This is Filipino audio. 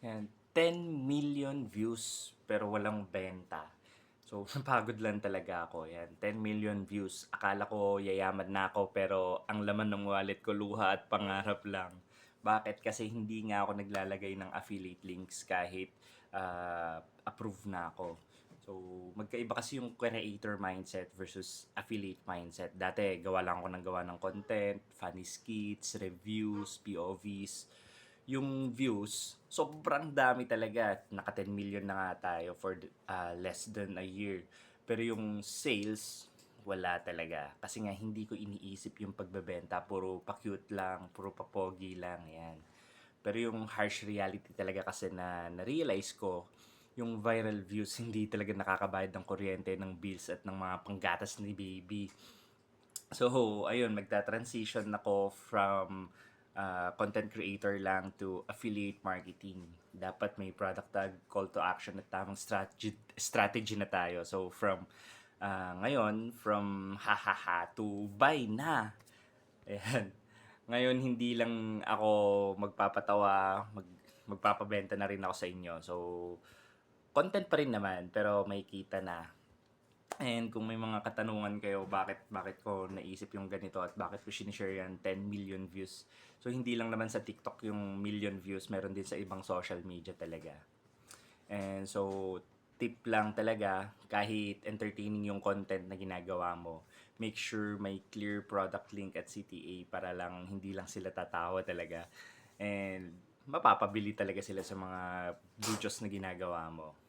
Yan, 10 million views pero walang benta. So, napagod lang talaga ako. Yan, 10 million views. Akala ko yayaman na ako pero ang laman ng wallet ko luha at pangarap lang. Bakit? Kasi hindi nga ako naglalagay ng affiliate links kahit approve na ako. So, magkaiba kasi yung creator mindset versus affiliate mindset. Dati, gawa lang ako ng gawa ng content, funny skits, reviews, POVs. Yung views, sobrang dami talaga. Naka 10 million na nga tayo for less than a year. Pero yung sales, wala talaga. Kasi nga hindi ko iniisip yung pagbebenta. Puro pa-cute lang, puro pa-pogi lang, yan. Pero yung harsh reality talaga kasi na na-realize ko, yung viral views hindi talaga nakakabayad ng kuryente, ng bills at ng mga panggatas ni baby. So, ayun, magta-transition ako from content creator lang to affiliate marketing. Dapat may product tag, call to action at tamang strategy na tayo. So, ngayon, from hahaha to buy na. Ayan. Ngayon, hindi lang ako magpapatawa, magpapabenta na rin ako sa inyo. So, content pa rin naman, pero may kita na. And kung may mga katanungan kayo, bakit ko naisip yung ganito at bakit ko sinishare yan, 10 million views. So, hindi lang naman sa TikTok yung million views, meron din sa ibang social media talaga. And so, tip lang talaga, kahit entertaining yung content na ginagawa mo, make sure may clear product link at CTA para lang hindi lang sila tatawa talaga. And mapapabili talaga sila sa mga videos na ginagawa mo.